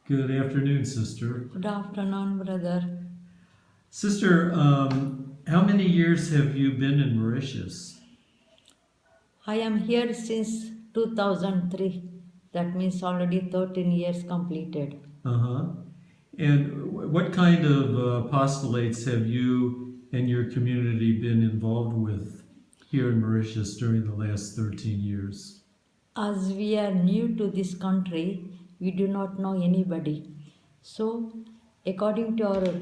Good afternoon, sister. Good afternoon, brother. Sister, how many years have you been in Mauritius? I am here since 2003. That means already 13 years completed. Uh huh. And what kind of apostolates have you and your community been involved with here in Mauritius during the last 13 years? As we are new to this country, we do not know anybody. So, according to our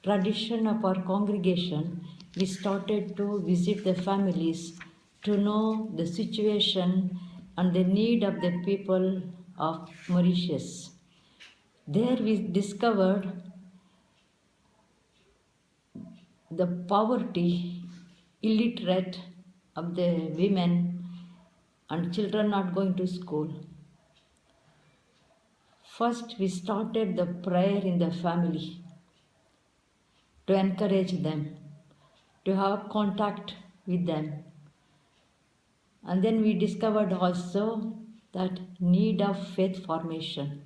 tradition of our congregation, we started to visit the families to know the situation and the need of the people of Mauritius. There we discovered the poverty, illiterate of the women and children not going to school. First, we started the prayer in the family to encourage them, to have contact with them. And then we discovered also that need of faith formation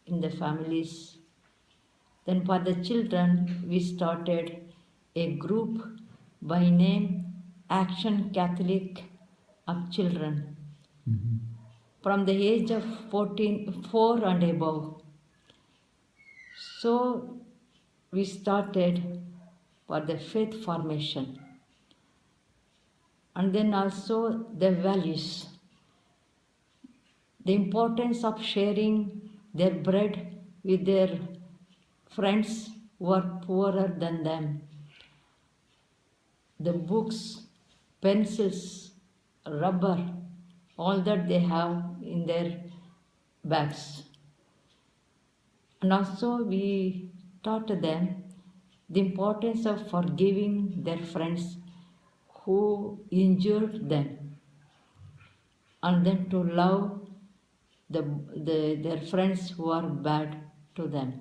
in the families. Then for the children, we started a group by name Action Catholic of Children from the age of 4 and above. So we started for the faith formation and then also the values, the importance of sharing their bread with their friends who are poorer than them, the books, pencils, rubber, all that they have in their bags. And also, we taught them the importance of forgiving their friends who injured them and then to love their friends who are bad to them.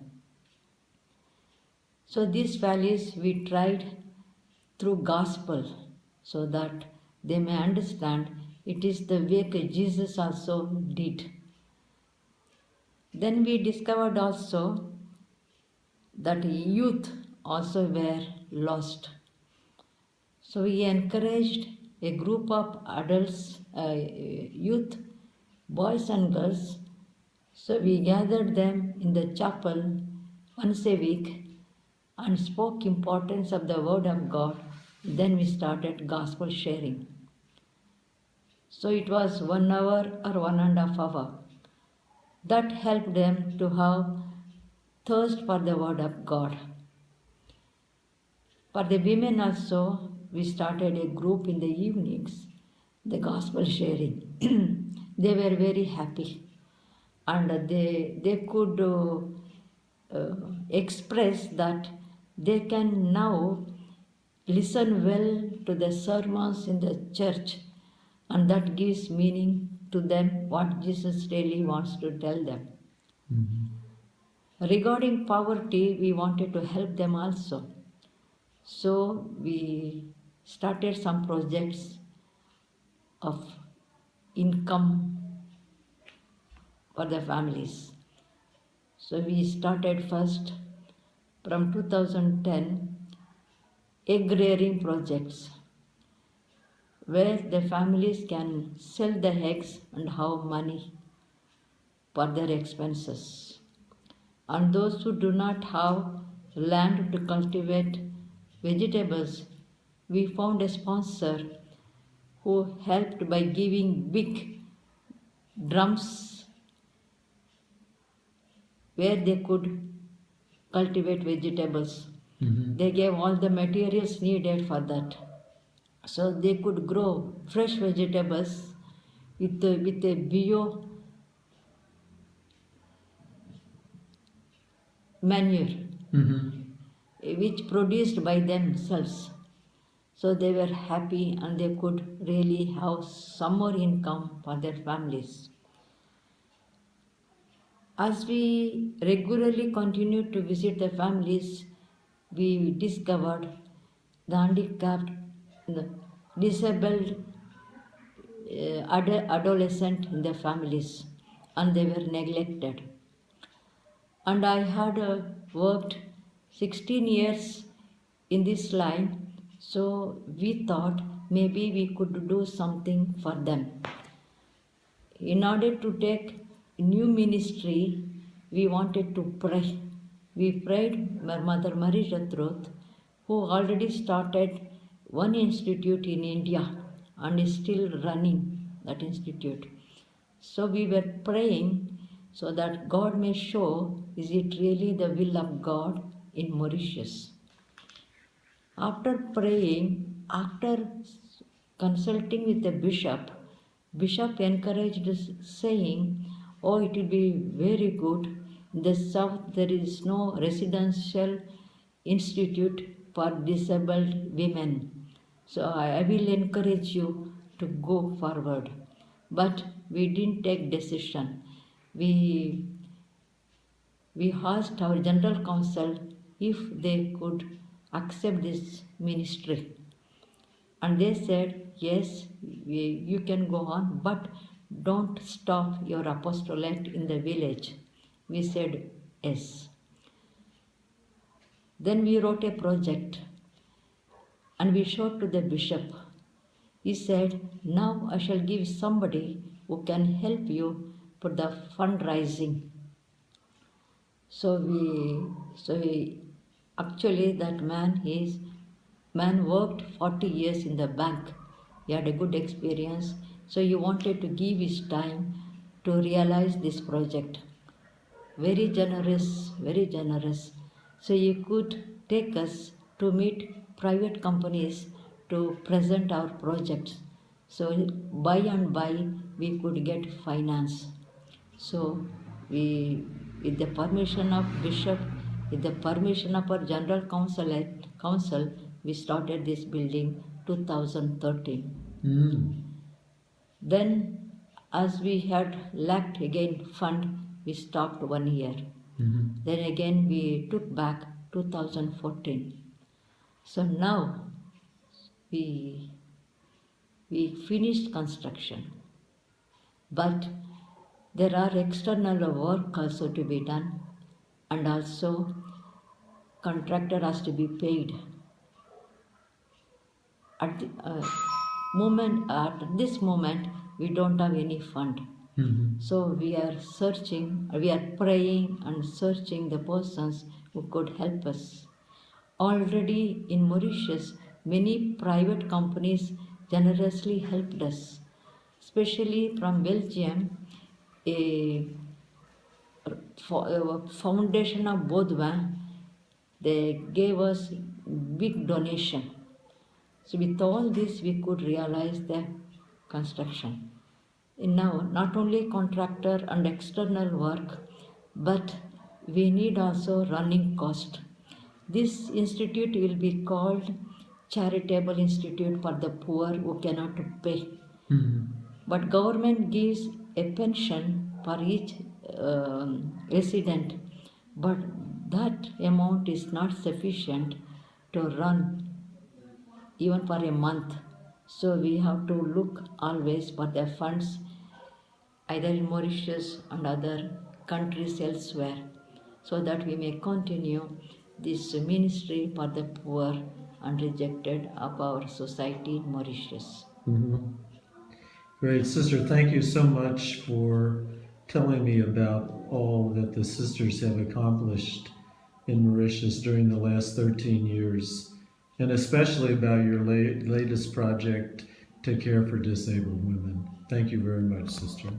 So, these values we tried through gospel so that they may understand it is the way Jesus also did. Then we discovered also that youth also were lost. So we encouraged a group of adults, youth, boys and girls. So we gathered them in the chapel once a week and spoke importance of the word of God. Then we started gospel sharing. So it was 1 hour or 1.5 hours. That helped them to have thirst for the word of God. For the women also, we started a group in the evenings, the gospel sharing. They were very happy and they could express that they can now listen well to the sermons in the church and that gives meaning to them what Jesus really wants to tell them. Regarding poverty, we wanted to help them also. So we started some projects of income for the families. So we started first from 2010 egg rearing projects where the families can sell the eggs and have money for their expenses. And those who do not have land to cultivate vegetables, we found a sponsor who helped by giving big drums where they could cultivate vegetables. They gave all the materials needed for that. So they could grow fresh vegetables with a bio manure which produced by themselves. So they were happy and they could really have some more income for their families. As we regularly continued to visit the families, we discovered the handicapped, the disabled adolescent in the families and they were neglected. and I had worked 16 years in this line, so we thought maybe we could do something for them. In order to take new ministry, we wanted to pray. We prayed Mother Maria Truth, who already started one institute in India and is still running that institute. So we were praying so that God may show, is it really the will of God in Mauritius? After praying, after consulting with the bishop encouraged us saying, oh, it will be very good. In the south there is no residential institute for disabled women. So I will encourage you to go forward. But we didn't take decision. We asked our general council if they could accept this ministry. And they said, yes, you can go on, but don't stop your apostolate in the village. We said, yes. Then we wrote a project and we showed to the bishop. He said, now I shall give somebody who can help you for the fundraising. So actually that man worked 40 years in the bank. He had a good experience. So he wanted to give his time to realize this project. Very generous, very generous. So he could take us to meet private companies to present our projects. So by and by we could get finance. So we, with the permission of bishop, with the permission of our general council, we started this building 2013. Then, as we had lacked again fund, we stopped 1 year. Then again we took back 2014. So now we finished construction, but there are external work also to be done, and also contractor has to be paid. At this moment, we don't have any fund. So we are praying and searching the persons who could help us. Already in Mauritius, many private companies generously helped us, especially from Belgium. A foundation of Baudouin, they gave us big donation. So with all this, we could realize the construction. And now, not only contractor and external work, but we need also running cost. This institute will be called Charitable Institute for the Poor who cannot pay. But government gives a pension for each resident, but that amount is not sufficient to run even for a month. So we have to look always for the funds either in Mauritius and other countries elsewhere, so that we may continue this ministry for the poor and rejected of our society in Mauritius. Great. Sister, thank you so much for telling me about all that the sisters have accomplished in Mauritius during the last 13 years, and especially about your latest project to care for disabled women. Thank you very much, Sister.